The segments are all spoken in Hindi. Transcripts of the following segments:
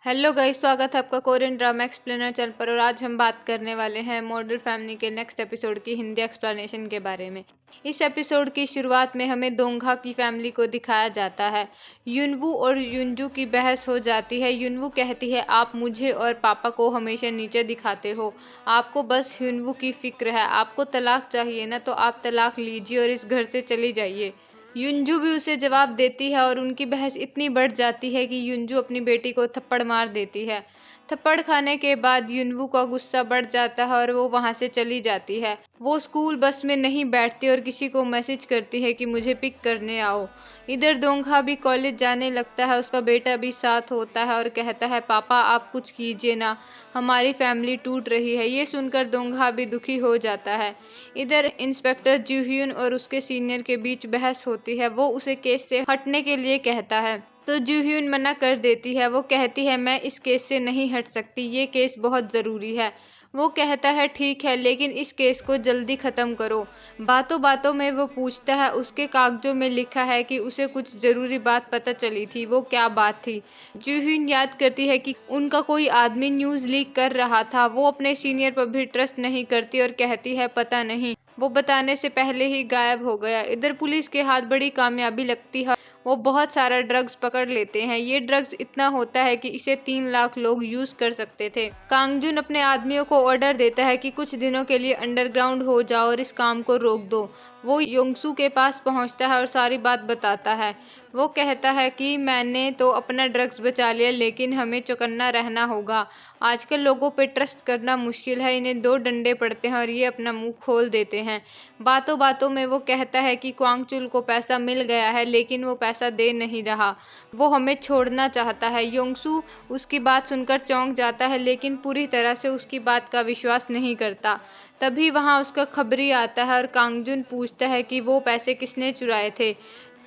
हेलो गाइस, स्वागत है आपका कोरियन ड्रामा एक्सप्लेनर चैनल पर। और आज हम बात करने वाले हैं मॉडल फैमिली के नेक्स्ट एपिसोड की हिंदी एक्सप्लेनेशन के बारे में। इस एपिसोड की शुरुआत में हमें दोंघा की फैमिली को दिखाया जाता है। युनवू और युनजू की बहस हो जाती है। युनवू कहती है, आप मुझे और पापा को हमेशा नीचे दिखाते हो, आपको बस युनवू की फिक्र है, आपको तलाक चाहिए ना तो आप तलाक लीजिए और इस घर से चली जाइए। युनजू भी उसे जवाब देती है और उनकी बहस इतनी बढ़ जाती है कि युनजू अपनी बेटी को थप्पड़ मार देती है। थप्पड़ खाने के बाद युनवू का गुस्सा बढ़ जाता है और वो वहां से चली जाती है। वो स्कूल बस में नहीं बैठती और किसी को मैसेज करती है कि मुझे पिक करने आओ। इधर दोंघा भी कॉलेज जाने लगता है। उसका बेटा भी साथ होता है और कहता है, पापा आप कुछ कीजिए ना, हमारी फैमिली टूट रही है। ये सुनकर दोंघा भी दुखी हो जाता है। इधर इंस्पेक्टर जूhyun और उसके सीनियर के बीच बहस होती है। वो उसे केस से हटने के लिए कहता है तो जूhyun मना कर देती है। वो कहती है, मैं इस केस से नहीं हट सकती, ये केस बहुत ज़रूरी है। वो कहता है, ठीक है, लेकिन इस केस को जल्दी ख़त्म करो। बातों बातों में वो पूछता है, उसके कागजों में लिखा है कि उसे कुछ ज़रूरी बात पता चली थी, वो क्या बात थी। जूhyun याद करती है कि उनका कोई आदमी न्यूज़ लीक कर रहा था। वो अपने सीनियर पर भी ट्रस्ट नहीं करती और कहती है, पता नहीं, वो बताने से पहले ही गायब हो गया। इधर पुलिस के हाथ बड़ी कामयाबी लगती है। वो बहुत सारा ड्रग्स पकड़ लेते हैं। ये ड्रग्स इतना होता है कि इसे 3 लाख लोग यूज कर सकते थे। कांगजुन अपने आदमियों को ऑर्डर देता है कि कुछ दिनों के लिए अंडरग्राउंड हो जाओ और इस काम को रोक दो। वो योंगसू के पास पहुंचता है और सारी बात बताता है। वो कहता है कि मैंने तो अपना ड्रग्स बचा लिया, लेकिन हमें चौकन्ना रहना होगा। आजकल लोगों पे ट्रस्ट करना मुश्किल है। इन्हें 2 डंडे पड़ते हैं और ये अपना मुंह खोल देते हैं। बातों बातों में वो कहता है कि क्वांगचुल को पैसा मिल गया है, लेकिन वो पैसा दे नहीं रहा, वो हमें छोड़ना चाहता है। योंगसू उसकी बात सुनकर चौंक जाता है, लेकिन पूरी तरह से उसकी बात का विश्वास नहीं करता। तभी वहाँ उसका खबरी आता है और कांगजुन पूछता है कि वो पैसे किसने चुराए थे।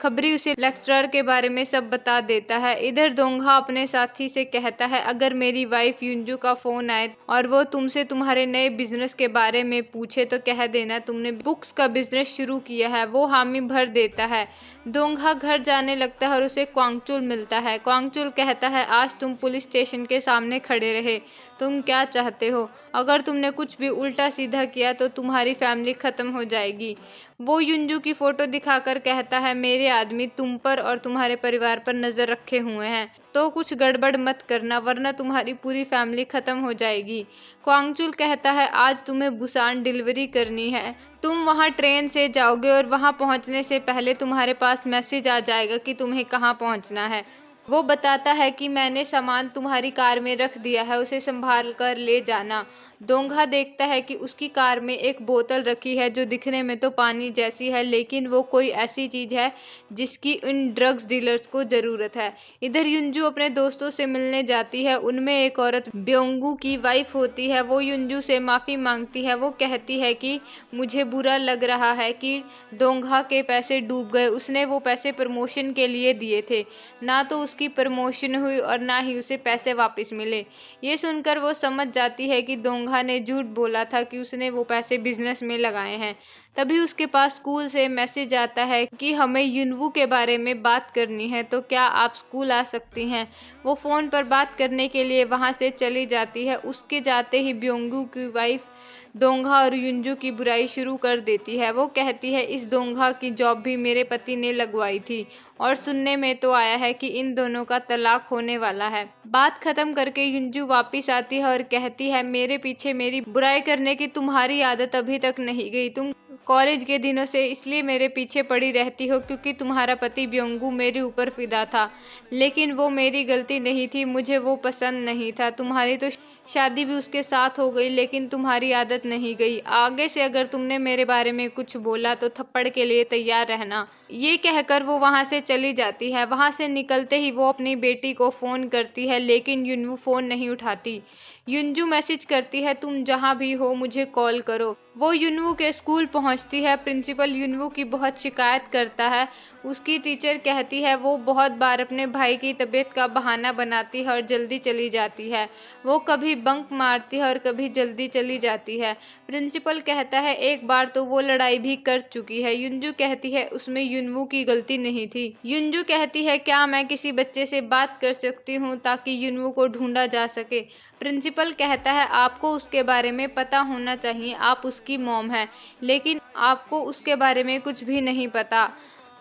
खबरी उसे लेक्चरर के बारे में सब बता देता है। इधर दोंघा अपने साथी से कहता है, अगर मेरी वाइफ युनजू का फोन आए और वो तुमसे तुम्हारे नए बिजनेस के बारे में पूछे तो कह देना तुमने बुक्स का बिजनेस शुरू किया है। वो हामी भर देता है। दोंघा घर जाने लगता है और उसे क्वांगचुल मिलता है। क्वांगचुल कहता है, आज तुम पुलिस स्टेशन के सामने खड़े रहे, तुम क्या चाहते हो? अगर तुमने कुछ भी उल्टा सीधा किया तो तुम्हारी फैमिली खत्म हो जाएगी। वो युनजू की फोटो दिखाकर कहता है, मेरे आदमी तुम पर और तुम्हारे परिवार पर नजर रखे हुए हैं, तो कुछ गड़बड़ मत करना वरना तुम्हारी पूरी फैमिली खत्म हो जाएगी। क्वांगचुल कहता है, आज तुम्हें बुसान डिलीवरी करनी है, तुम वहां ट्रेन से जाओगे और वहां पहुंचने से पहले तुम्हारे पास मैसेज आ जाएगा कि तुम्हें कहां पहुंचना है। वो बताता है कि मैंने सामान तुम्हारी कार में रख दिया है, उसे संभाल कर ले जाना। दोंघा देखता है कि उसकी कार में एक बोतल रखी है जो दिखने में तो पानी जैसी है, लेकिन वो कोई ऐसी चीज है जिसकी उन ड्रग्स डीलर्स को जरूरत है। इधर युनजू अपने दोस्तों से मिलने जाती है। उनमें एक औरत ब्योंगू की वाइफ होती है। वो युनजू से माफी मांगती है। वो कहती है कि मुझे बुरा लग रहा है कि दोंघा के पैसे डूब गए, उसने वो पैसे प्रमोशन के लिए दिए थे, ना तो उसकी प्रमोशन हुई और ना ही उसे पैसे वापस मिले। ये सुनकर वो समझ जाती है कि दोंघा ने झूठ बोला था कि उसने वो पैसे बिजनेस में लगाए हैं। तभी उसके पास स्कूल से मैसेज आता है कि हमें युनवू के बारे में बात करनी है, तो क्या आप स्कूल आ सकती हैं। वो फ़ोन पर बात करने के लिए वहाँ से चली जाती है। उसके जाते ही ब्योंगू की वाइफ दोंघा और युनजू की बुराई शुरू कर देती है। वो कहती है, इस दोंघा की जॉब भी मेरे पति ने लगवाई थी और सुनने में तो आया है कि इन दोनों का तलाक होने वाला है। बात खत्म करके युनजू वापस आती है और कहती है, मेरे पीछे मेरी बुराई करने की तुम्हारी आदत अभी तक नहीं गई। तुम कॉलेज के दिनों से इसलिए मेरे पीछे पड़ी रहती हो क्योंकि तुम्हारा पति ब्योंगू मेरे ऊपर फिदा था, लेकिन वो मेरी गलती नहीं थी, मुझे वो पसंद नहीं था। तुम्हारी तो शादी भी उसके साथ हो गई, लेकिन तुम्हारी आदत नहीं गई। आगे से अगर तुमने मेरे बारे में कुछ बोला तो थप्पड़ के लिए तैयार रहना। ये कहकर वो वहां से चली जाती है। वहां से निकलते ही वो अपनी बेटी को फ़ोन करती है, लेकिन युनवू फ़ोन नहीं उठाती। युनजू मैसेज करती है, तुम जहाँ भी हो मुझे कॉल करो। वो युनवू के स्कूल पहुंचती है। प्रिंसिपल युनवू की बहुत शिकायत करता है। उसकी टीचर कहती है वो बहुत बार अपने भाई की तबीयत का बहाना बनाती है और जल्दी चली जाती है। वो कभी बंक मारती है और कभी जल्दी चली जाती है। प्रिंसिपल कहता है एक बार तो वो लड़ाई भी कर चुकी है। युंजू कहती है उसमें युनवू की गलती नहीं थी। युंजू कहती है क्या मैं किसी बच्चे से बात कर सकती हूँ ताकि युनवू को ढूंढा जा सके। प्रिंसिपल कहता है आपको उसके बारे में पता होना चाहिए, आप उसकी मॉम है, लेकिन आपको उसके बारे में कुछ भी नहीं पता।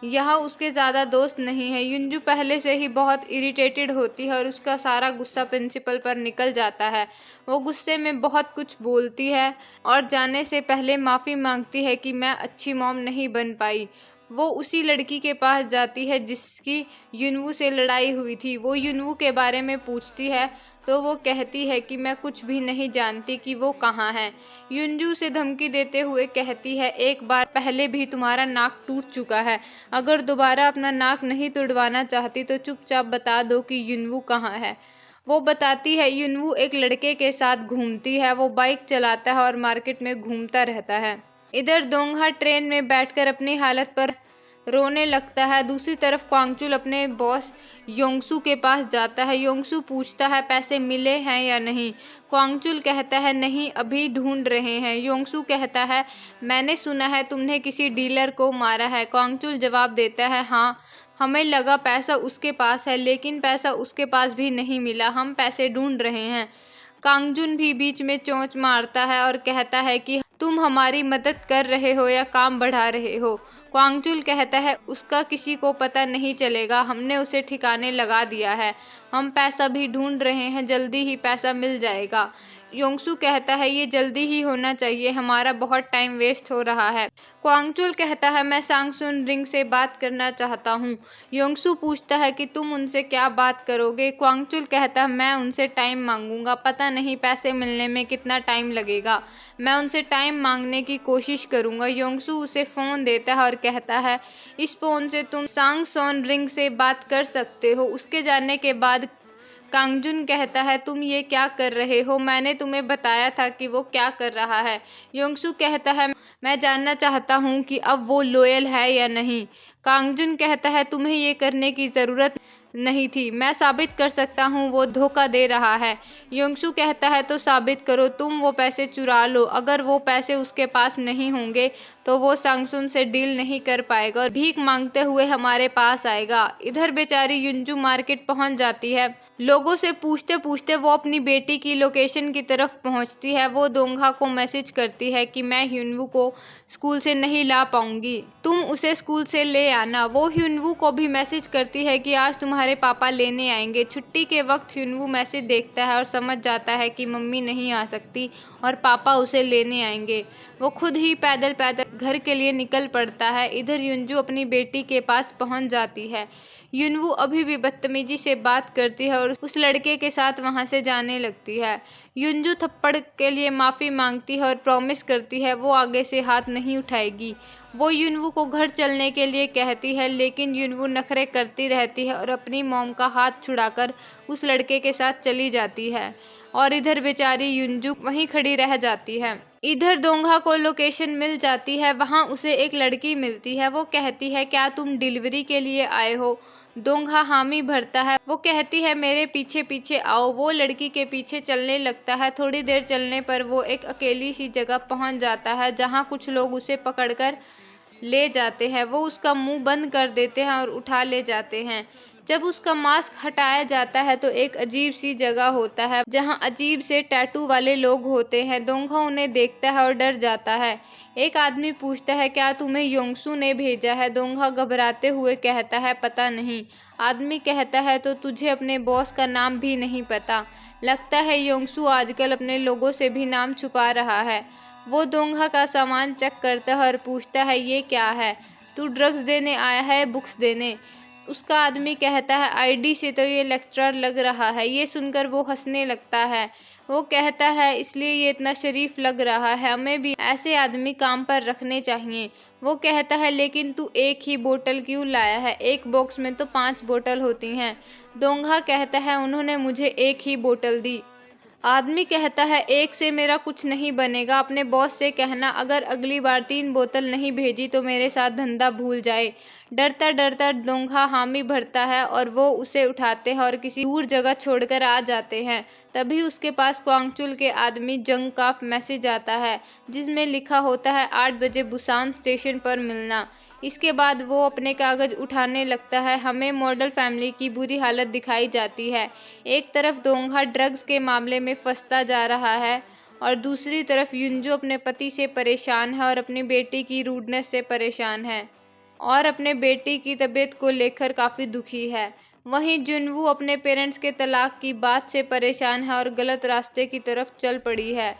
यहाँ उसके ज़्यादा दोस्त नहीं है। युंजू पहले से ही बहुत इरिटेटेड होती है और उसका सारा गुस्सा प्रिंसिपल पर निकल जाता है। वो गुस्से में बहुत कुछ बोलती है और जाने से पहले माफ़ी मांगती है कि मैं अच्छी मॉम नहीं बन पाई। वो उसी लड़की के पास जाती है जिसकी युनवू से लड़ाई हुई थी। वो युनवू के बारे में पूछती है तो वो कहती है कि मैं कुछ भी नहीं जानती कि वो कहाँ है। युंजू से धमकी देते हुए कहती है एक बार पहले भी तुम्हारा नाक टूट चुका है, अगर दोबारा अपना नाक नहीं तुड़वाना चाहती तो चुपचाप बता दो कि युनवू कहाँ है। वो बताती है युनवू एक लड़के के साथ घूमती है। वो बाइक चलाता है और मार्केट में घूमता रहता है। इधर दोंगा ट्रेन में बैठकर अपनी हालत पर रोने लगता है। दूसरी तरफ क्वांगचुल अपने बॉस योंगसू के पास जाता है। योंगसू पूछता है पैसे मिले हैं या नहीं। क्वांगचुल कहता है नहीं, अभी ढूंढ रहे हैं। योंगसू कहता है मैंने सुना है तुमने किसी डीलर को मारा है। क्वांगचुल जवाब देता है हाँ, हमें लगा पैसा उसके पास है, लेकिन पैसा उसके पास भी नहीं मिला, हम पैसे ढूंढ रहे हैं। कांगजुन भी बीच में चोंच मारता है और कहता है कि तुम हमारी मदद कर रहे हो या काम बढ़ा रहे हो। क्वांगचुल कहता है उसका किसी को पता नहीं चलेगा, हमने उसे ठिकाने लगा दिया है, हम पैसा भी ढूंढ रहे हैं, जल्दी ही पैसा मिल जाएगा। योंगसू कहता है ये जल्दी ही होना चाहिए, हमारा बहुत टाइम वेस्ट हो रहा है। क्वांगचुल कहता है मैं सांगसुन रिंग से बात करना चाहता हूँ। योंगसू पूछता है कि तुम उनसे क्या बात करोगे। क्वांगचुल कहता है मैं उनसे टाइम मांगूंगा, पता नहीं पैसे मिलने में कितना टाइम लगेगा, मैं उनसे टाइम मांगने की कोशिश करूंगा। योंगसू उसे फ़ोन देता है और कहता है इस फ़ोन से तुम सांगसोन रिंग से बात कर सकते हो। उसके जाने के बाद कांगजुन कहता है तुम ये क्या कर रहे हो, मैंने तुम्हें बताया था कि वो क्या कर रहा है। योंगसू कहता है मैं जानना चाहता हूँ कि अब वो लॉयल है या नहीं। कांगजुन कहता है तुम्हें ये करने की ज़रूरत नहीं थी, मैं साबित कर सकता हूँ वो धोखा दे रहा है। योंगसू कहता है तो साबित करो, तुम वो पैसे चुरा लो, अगर वो पैसे उसके पास नहीं होंगे तो वो सांगसुन से डील नहीं कर पाएगा और भीख मांगते हुए हमारे पास आएगा। इधर बेचारी युंजू मार्केट पहुंच जाती है। लोगों से पूछते पूछते वो अपनी बेटी की लोकेशन की तरफ पहुंचती है। वो दोंगा को मैसेज करती है कि मैं ह्युनवू को स्कूल से नहीं ला पाऊंगी, तुम उसे स्कूल से ले आना। वो ह्युनवू को भी मैसेज करती है कि आज तुम्हारे पापा लेने आएंगे। छुट्टी के वक्त ह्युनवू मैसेज देखता है और समझ जाता है कि मम्मी नहीं आ सकती और पापा उसे लेने आएंगे। वो खुद ही पैदल पैदल घर के लिए निकल पड़ता है। इधर युंजू अपनी बेटी के पास पहुंच जाती है। युनवू अभी भी बदतमीजी से बात करती है और उस लड़के के साथ वहां से जाने लगती है। युंजू थप्पड़ के लिए माफ़ी मांगती है और प्रॉमिस करती है वो आगे से हाथ नहीं उठाएगी। वो युनवू को घर चलने के लिए कहती है, लेकिन युनवू नखरे करती रहती है और अपनी मॉम का हाथ छुड़ाकर उस लड़के के साथ चली जाती है और इधर बेचारी युंजू वहीं खड़ी रह जाती है। इधर दोंगा को लोकेशन मिल जाती है, वहाँ उसे एक लड़की मिलती है। वो कहती है क्या तुम डिलीवरी के लिए आए हो। दोंगा हामी भरता है। वो कहती है मेरे पीछे पीछे आओ। वो लड़की के पीछे चलने लगता है। थोड़ी देर चलने पर वो एक अकेली सी जगह पहुंच जाता है जहां कुछ लोग उसे पकड़कर ले जाते हैं। वो उसका मुंह बंद कर देते हैं और उठा ले जाते हैं। जब उसका मास्क हटाया जाता है तो एक अजीब सी जगह होता है जहां अजीब से टैटू वाले लोग होते हैं। दोंगा उन्हें देखता है और डर जाता है। एक आदमी पूछता है क्या तुम्हें योंगसू ने भेजा है। दोंगा घबराते हुए कहता है पता नहीं। आदमी कहता है तो तुझे अपने बॉस का नाम भी नहीं पता। लगता है योंगसू आजकल अपने लोगों से भी नाम छुपा रहा है। वो दोंगा का सामान चेक करता है और पूछता है ये क्या है। तू ड्रग्स देने आया है बुक्स देने। उसका आदमी कहता है आईडी से तो ये लेक्चरर लग रहा है। ये सुनकर वो हंसने लगता है। वो कहता है इसलिए ये इतना शरीफ लग रहा है, हमें भी ऐसे आदमी काम पर रखने चाहिए। वो कहता है लेकिन तू एक ही बोतल क्यों लाया है, एक बॉक्स में तो 5 बोतल होती हैं। दोंगा कहता है उन्होंने मुझे एक ही बोतल दी। आदमी कहता है, एक से मेरा कुछ नहीं बनेगा। अपने बॉस से कहना, अगर अगली बार 3 बोतल नहीं भेजी तो मेरे साथ धंधा भूल जाए। डरता डरता दोंगा हामी भरता है और वो उसे उठाते हैं और किसी दूर जगह छोड़कर आ जाते हैं। तभी उसके पास क्वांगचुल के आदमी जंग का मैसेज आता है, जिसमें लिखा होता है 8 बजे बुसान स्टेशन पर मिलना। इसके बाद वो अपने कागज उठाने लगता है। हमें मॉडल फैमिली की बुरी हालत दिखाई जाती है। एक तरफ दोंगा ड्रग्स के मामले में फंसता जा रहा है और दूसरी तरफ युंजू अपने पति से परेशान है और अपनी बेटी की रूडनेस से परेशान है और अपने बेटी की तबीयत को लेकर काफ़ी दुखी है। वहीं जुनवू अपने पेरेंट्स के तलाक की बात से परेशान है और गलत रास्ते की तरफ चल पड़ी है।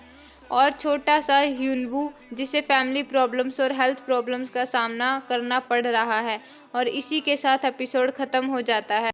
और छोटा सा ह्यूनवू, जिसे फैमिली प्रॉब्लम्स और हेल्थ प्रॉब्लम्स का सामना करना पड़ रहा है। और इसी के साथ एपिसोड ख़त्म हो जाता है।